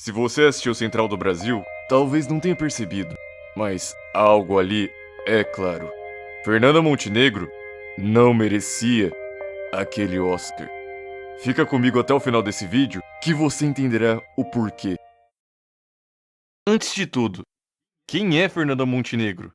Se você assistiu Central do Brasil, talvez não tenha percebido, mas algo ali é claro. Fernanda Montenegro não merecia aquele Oscar. Fica comigo até o final desse vídeo que você entenderá o porquê. Antes de tudo, quem é Fernanda Montenegro?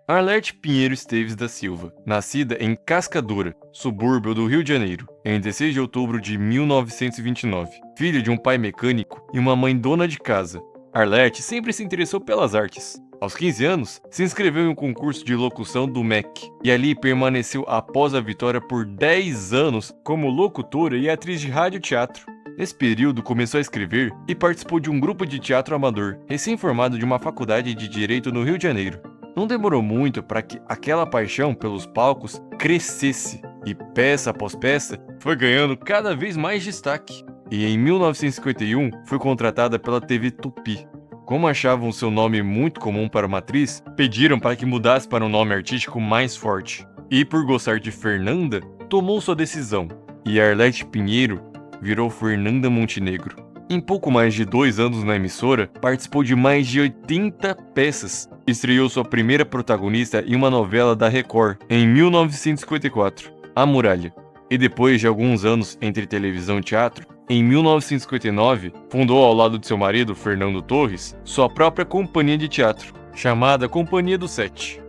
Arlete Pinheiro Esteves da Silva, nascida em Cascadura, subúrbio do Rio de Janeiro, em 16 de outubro de 1929. Filha de um pai mecânico e uma mãe dona de casa, Arlete sempre se interessou pelas artes. Aos 15 anos, se inscreveu em um concurso de locução do MEC, e ali permaneceu após a vitória por 10 anos como locutora e atriz de rádio e teatro. Nesse período, começou a escrever e participou de um grupo de teatro amador, recém-formado de uma faculdade de Direito no Rio de Janeiro. Não demorou muito para que aquela paixão pelos palcos crescesse, e peça após peça foi ganhando cada vez mais destaque. E em 1951 foi contratada pela TV Tupi. Como achavam seu nome muito comum para uma atriz, pediram para que mudasse para um nome artístico mais forte. E por gostar de Fernanda, tomou sua decisão, e Arlete Pinheiro virou Fernanda Montenegro. Em pouco mais de 2 anos na emissora, participou de mais de 80 peças. Estreou sua primeira protagonista em uma novela da Record, em 1954, A Muralha. E depois de alguns anos entre televisão e teatro, em 1959, fundou ao lado de seu marido, Fernando Torres, sua própria companhia de teatro, chamada Companhia do Sete.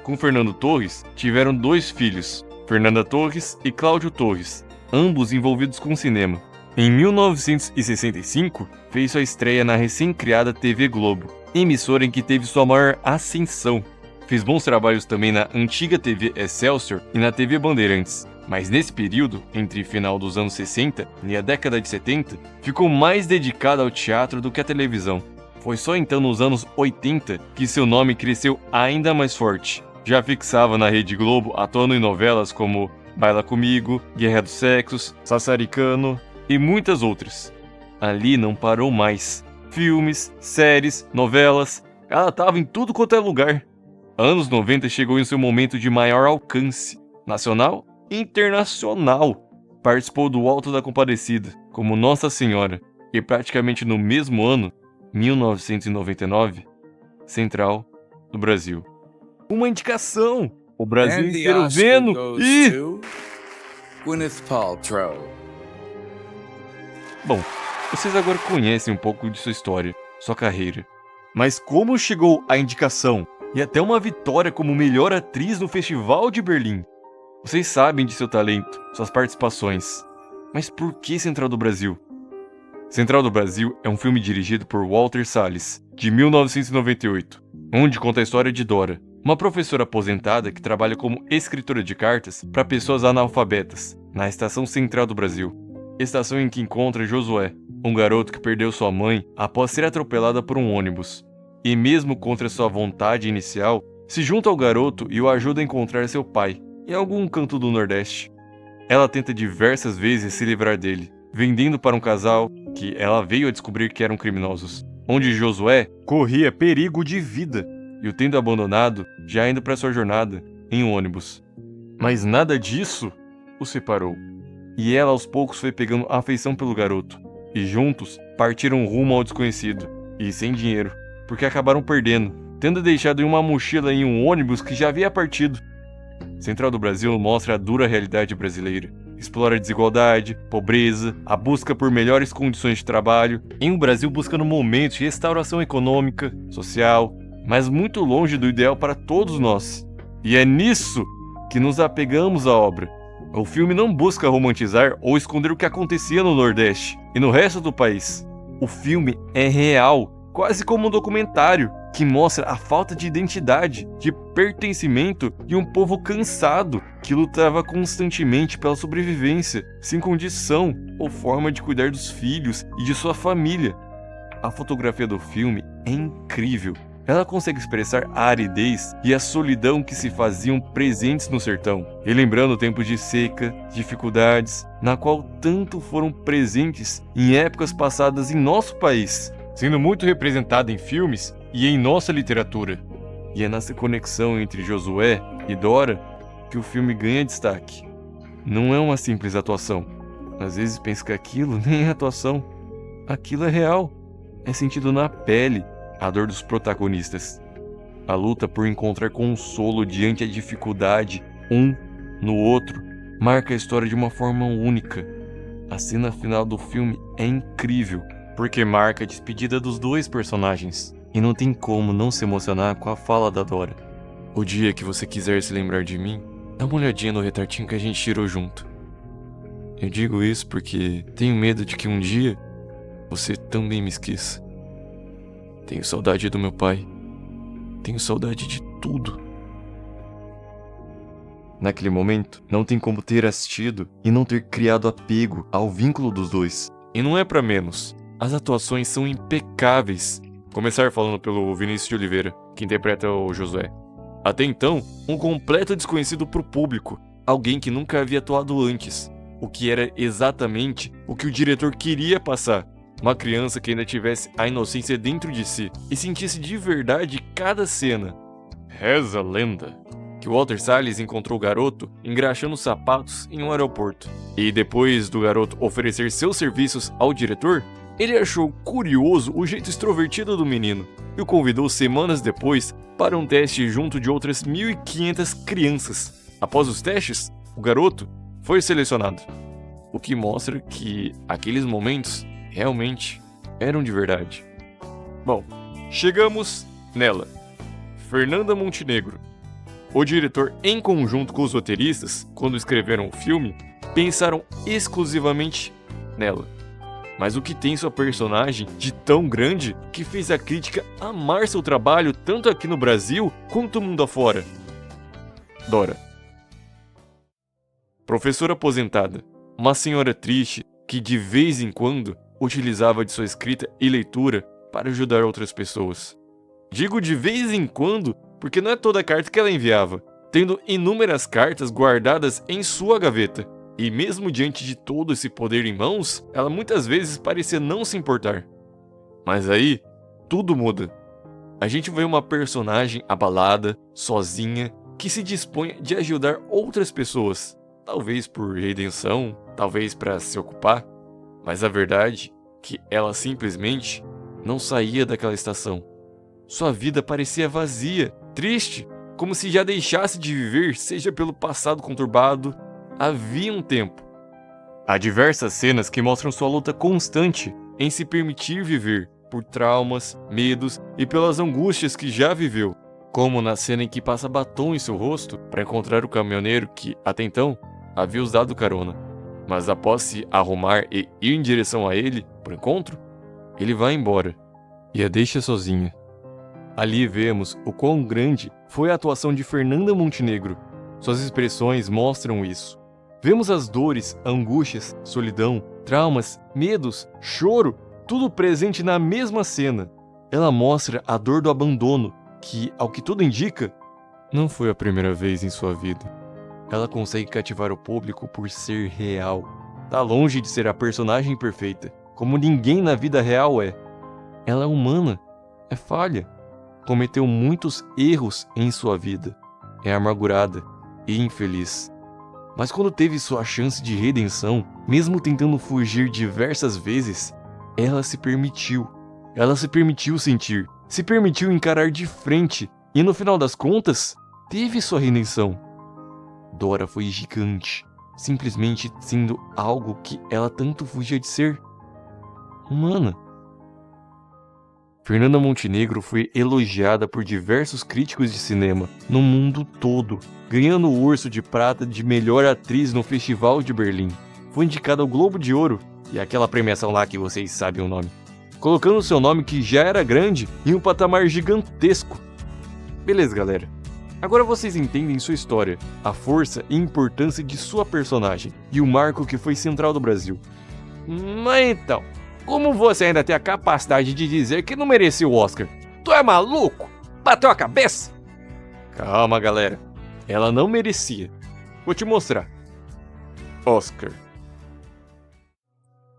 Com Fernando Torres, tiveram 2 filhos, Fernanda Torres e Cláudio Torres, ambos envolvidos com cinema. Em 1965, fez sua estreia na recém-criada TV Globo, emissora em que teve sua maior ascensão. Fez bons trabalhos também na antiga TV Excelsior e na TV Bandeirantes, mas nesse período, entre final dos anos 60 e a década de 70, ficou mais dedicada ao teatro do que à televisão. Foi só então nos anos 80 que seu nome cresceu ainda mais forte. Já fixava na Rede Globo, atuando em novelas como Baila Comigo, Guerra dos Sexos, Sassaricano e muitas outras. Ali não parou mais. Filmes, séries, novelas, ela estava em tudo quanto é lugar. Anos 90 chegou em seu momento de maior alcance, nacional e internacional. Participou do Alto da Compadecida, como Nossa Senhora, e praticamente no mesmo ano, 1999, Central do Brasil. Uma indicação! O Brasil inteiro vendo e... Gwyneth Paltrow. Bom, vocês agora conhecem um pouco de sua história, sua carreira. Mas como chegou a indicação e até uma vitória como melhor atriz no Festival de Berlim? Vocês sabem de seu talento, suas participações. Mas por que Central do Brasil? Central do Brasil é um filme dirigido por Walter Salles, de 1998, onde conta a história de Dora, uma professora aposentada que trabalha como escritora de cartas para pessoas analfabetas, na Estação Central do Brasil. Estação em que encontra Josué, um garoto que perdeu sua mãe após ser atropelada por um ônibus. E mesmo contra sua vontade inicial, se junta ao garoto e o ajuda a encontrar seu pai, em algum canto do Nordeste. Ela tenta diversas vezes se livrar dele, vendendo para um casal que ela veio a descobrir que eram criminosos, onde Josué corria perigo de vida e o tendo abandonado, já indo para sua jornada em um ônibus. Mas nada disso o separou. E ela aos poucos foi pegando afeição pelo garoto, e juntos partiram rumo ao desconhecido, e sem dinheiro, porque acabaram perdendo, tendo deixado em uma mochila em um ônibus que já havia partido. Central do Brasil mostra a dura realidade brasileira, explora a desigualdade, pobreza, a busca por melhores condições de trabalho, em um Brasil buscando momentos de restauração econômica, social, mas muito longe do ideal para todos nós. E é nisso que nos apegamos à obra. O filme não busca romantizar ou esconder o que acontecia no Nordeste e no resto do país. O filme é real, quase como um documentário, que mostra a falta de identidade, de pertencimento de um povo cansado, que lutava constantemente pela sobrevivência, sem condição ou forma de cuidar dos filhos e de sua família. A fotografia do filme é incrível. Ela consegue expressar a aridez e a solidão que se faziam presentes no sertão, relembrando tempos de seca, dificuldades, na qual tanto foram presentes em épocas passadas em nosso país, sendo muito representada em filmes e em nossa literatura. E é nessa conexão entre Josué e Dora que o filme ganha destaque. Não é uma simples atuação. Às vezes penso que aquilo nem é atuação. Aquilo é real. É sentido na pele a dor dos protagonistas. A luta por encontrar consolo diante da dificuldade, um no outro, marca a história de uma forma única. A cena final do filme é incrível, porque marca a despedida dos dois personagens. E não tem como não se emocionar com a fala da Dora. O dia que você quiser se lembrar de mim, dá uma olhadinha no retratinho que a gente tirou junto. Eu digo isso porque tenho medo de que um dia você também me esqueça. Tenho saudade do meu pai. Tenho saudade de tudo. Naquele momento, não tem como ter assistido e não ter criado apego ao vínculo dos dois. E não é pra menos. As atuações são impecáveis. Começar falando pelo Vinícius de Oliveira, que interpreta o Josué. Até então, um completo desconhecido pro público. Alguém que nunca havia atuado antes. O que era exatamente o que o diretor queria passar. Uma criança que ainda tivesse a inocência dentro de si e sentisse de verdade cada cena. Reza a lenda que Walter Salles encontrou o garoto engraxando sapatos em um aeroporto. E depois do garoto oferecer seus serviços ao diretor, ele achou curioso o jeito extrovertido do menino e o convidou semanas depois para um teste junto de outras 1.500 crianças. Após os testes, o garoto foi selecionado, o que mostra que aqueles momentos realmente eram de verdade. Bom, chegamos nela, Fernanda Montenegro. O diretor, em conjunto com os roteiristas, quando escreveram o filme, pensaram exclusivamente nela. Mas o que tem sua personagem de tão grande que fez a crítica amar seu trabalho tanto aqui no Brasil quanto mundo afora? Dora. Professora aposentada, uma senhora triste que de vez em quando utilizava de sua escrita e leitura para ajudar outras pessoas. Digo de vez em quando porque não é toda carta que ela enviava, tendo inúmeras cartas guardadas em sua gaveta. E mesmo diante de todo esse poder em mãos, ela muitas vezes parecia não se importar. Mas aí, tudo muda. A gente vê uma personagem abalada, sozinha, que se dispõe de ajudar outras pessoas. Talvez por redenção, talvez para se ocupar. Mas a verdade é que ela simplesmente não saía daquela estação. Sua vida parecia vazia, triste, como se já deixasse de viver, seja pelo passado conturbado. Havia um tempo. Há diversas cenas que mostram sua luta constante em se permitir viver, por traumas, medos e pelas angústias que já viveu, como na cena em que passa batom em seu rosto para encontrar o caminhoneiro que, até então, havia usado carona. Mas após se arrumar e ir em direção a ele, por encontro, ele vai embora e a deixa sozinha. Ali vemos o quão grande foi a atuação de Fernanda Montenegro. Suas expressões mostram isso. Vemos as dores, angústias, solidão, traumas, medos, choro, tudo presente na mesma cena. Ela mostra a dor do abandono, que, ao que tudo indica, não foi a primeira vez em sua vida. Ela consegue cativar o público por ser real. Tá longe de ser a personagem perfeita, como ninguém na vida real é. Ela é humana, é falha, cometeu muitos erros em sua vida, é amargurada e infeliz. Mas quando teve sua chance de redenção, mesmo tentando fugir diversas vezes, ela se permitiu. Ela se permitiu sentir, se permitiu encarar de frente e no final das contas, teve sua redenção. Dora foi gigante, simplesmente sendo algo que ela tanto fugia de ser. Humana. Fernanda Montenegro foi elogiada por diversos críticos de cinema no mundo todo, ganhando o Urso de Prata de melhor atriz no Festival de Berlim. Foi indicada ao Globo de Ouro e aquela premiação lá que vocês sabem o nome, colocando seu nome que já era grande em um patamar gigantesco. Beleza, galera. Agora vocês entendem sua história, a força e importância de sua personagem e o marco que foi central do Brasil. Mas então, como você ainda tem a capacidade de dizer que não merecia o Oscar? Tu é maluco? Bateu a cabeça? Calma, galera. Ela não merecia. Vou te mostrar. Oscar.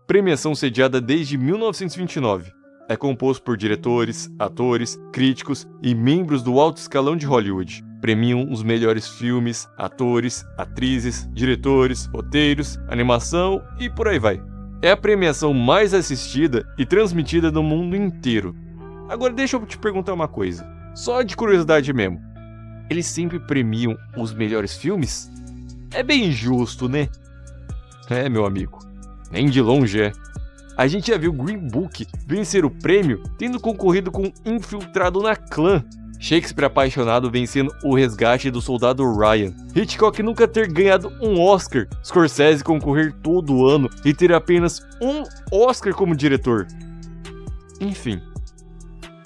Premiação sediada desde 1929. É composto por diretores, atores, críticos e membros do alto escalão de Hollywood. premiam os melhores filmes, atores, atrizes, diretores, roteiros, animação e por aí vai. É a premiação mais assistida e transmitida no mundo inteiro. Agora deixa eu te perguntar uma coisa, só de curiosidade mesmo. Eles sempre premiam os melhores filmes? É bem injusto, né? É, meu amigo, nem de longe é. A gente já viu Green Book vencer o prêmio tendo concorrido com Infiltrado na Clã, Shakespeare apaixonado vencendo O Resgate do Soldado Ryan, Hitchcock nunca ter ganhado um Oscar, Scorsese concorrer todo ano e ter apenas um Oscar como diretor. Enfim,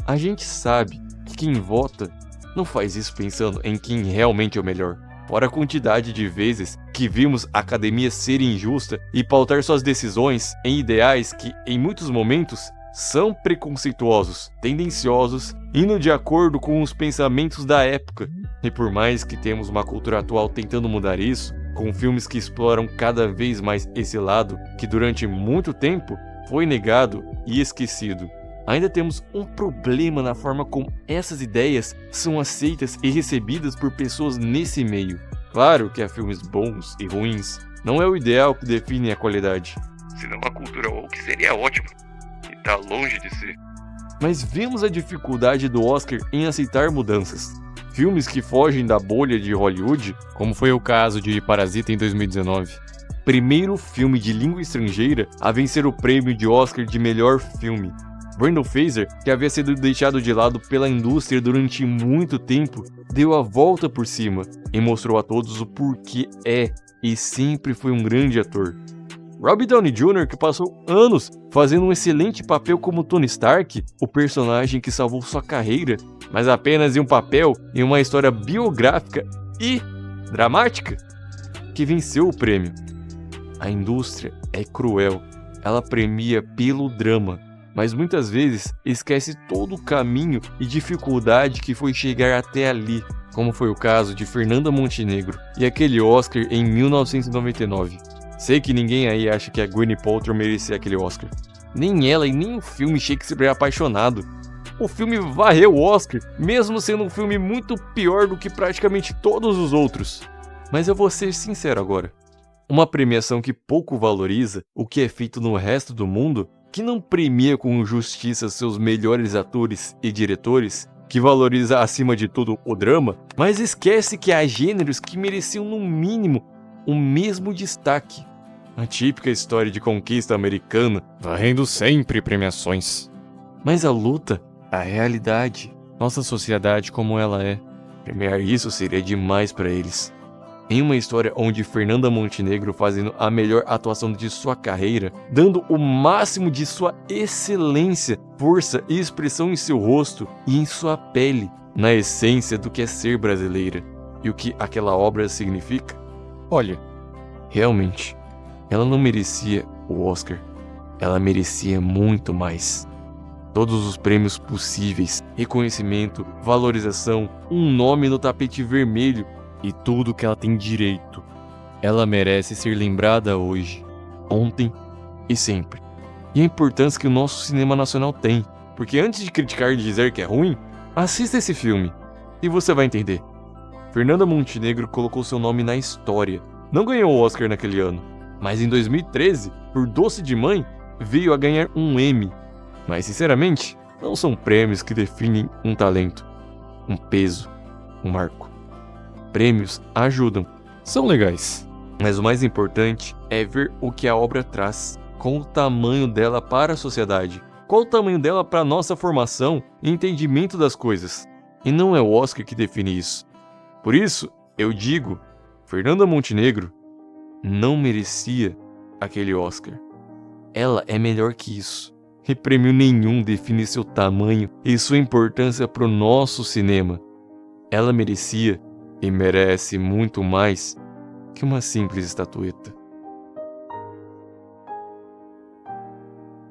a gente sabe que quem vota não faz isso pensando em quem realmente é o melhor. Fora a quantidade de vezes que vimos a academia ser injusta e pautar suas decisões em ideais que, em muitos momentos, são preconceituosos, tendenciosos, indo de acordo com os pensamentos da época. E por mais que temos uma cultura atual tentando mudar isso, com filmes que exploram cada vez mais esse lado que durante muito tempo foi negado e esquecido, ainda temos um problema na forma como essas ideias são aceitas e recebidas por pessoas nesse meio. Claro que há filmes bons e ruins, não é o ideal que define a qualidade. Senão a cultura woke seria ótima, e tá longe de ser. Mas vemos a dificuldade do Oscar em aceitar mudanças. Filmes que fogem da bolha de Hollywood, como foi o caso de Parasita em 2019. Primeiro filme de língua estrangeira a vencer o prêmio de Oscar de melhor filme. Brendan Fraser, que havia sido deixado de lado pela indústria durante muito tempo, deu a volta por cima e mostrou a todos o porquê é e sempre foi um grande ator. Robert Downey Jr., que passou anos fazendo um excelente papel como Tony Stark, o personagem que salvou sua carreira, mas apenas em um papel em uma história biográfica e dramática, que venceu o prêmio. A indústria é cruel, ela premia pelo drama, mas muitas vezes esquece todo o caminho e dificuldade que foi chegar até ali, como foi o caso de Fernanda Montenegro e aquele Oscar em 1999. Sei que ninguém aí acha que a Gwyneth Paltrow merecia aquele Oscar. Nem ela e nem o filme Shakespeare é Apaixonado. O filme varreu o Oscar, mesmo sendo um filme muito pior do que praticamente todos os outros. Mas eu vou ser sincero agora. Uma premiação que pouco valoriza o que é feito no resto do mundo, que não premia com justiça seus melhores atores e diretores, que valoriza acima de tudo o drama, mas esquece que há gêneros que mereciam no mínimo o mesmo destaque. A típica história de conquista americana, varrendo sempre premiações. Mas a luta, a realidade, nossa sociedade como ela é, premiar isso seria demais para eles. Em uma história onde Fernanda Montenegro fazendo a melhor atuação de sua carreira, dando o máximo de sua excelência, força e expressão em seu rosto e em sua pele, na essência do que é ser brasileira e o que aquela obra significa. Olha, realmente, ela não merecia o Oscar, ela merecia muito mais. Todos os prêmios possíveis, reconhecimento, valorização, um nome no tapete vermelho, e tudo que ela tem direito. Ela merece ser lembrada hoje, ontem e sempre. E a importância que o nosso cinema nacional tem, porque antes de criticar e dizer que é ruim, assista esse filme e você vai entender. Fernanda Montenegro colocou seu nome na história. Não ganhou o Oscar naquele ano, mas em 2013, por Doce de Mãe, veio a ganhar um Emmy. Mas sinceramente, não são prêmios que definem um talento, um peso, um marco. Prêmios ajudam, são legais, mas o mais importante é ver o que a obra traz, qual o tamanho dela para a sociedade, qual o tamanho dela para a nossa formação e entendimento das coisas. E não é o Oscar que define isso. Por isso, eu digo, Fernanda Montenegro não merecia aquele Oscar. Ela é melhor que isso. E prêmio nenhum define seu tamanho e sua importância para o nosso cinema. Ela merecia e merece muito mais que uma simples estatueta.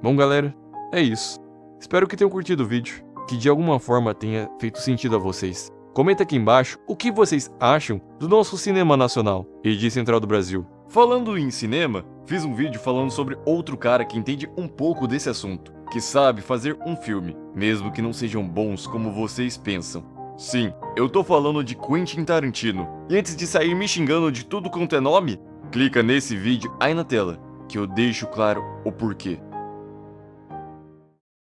Bom, galera, é isso. Espero que tenham curtido o vídeo, que de alguma forma tenha feito sentido a vocês. Comenta aqui embaixo o que vocês acham do nosso cinema nacional e de Central do Brasil. Falando em cinema, fiz um vídeo falando sobre outro cara que entende um pouco desse assunto, que sabe fazer um filme, mesmo que não sejam bons como vocês pensam. Sim, eu tô falando de Quentin Tarantino. E antes de sair me xingando de tudo quanto é nome, clica nesse vídeo aí na tela, que eu deixo claro o porquê.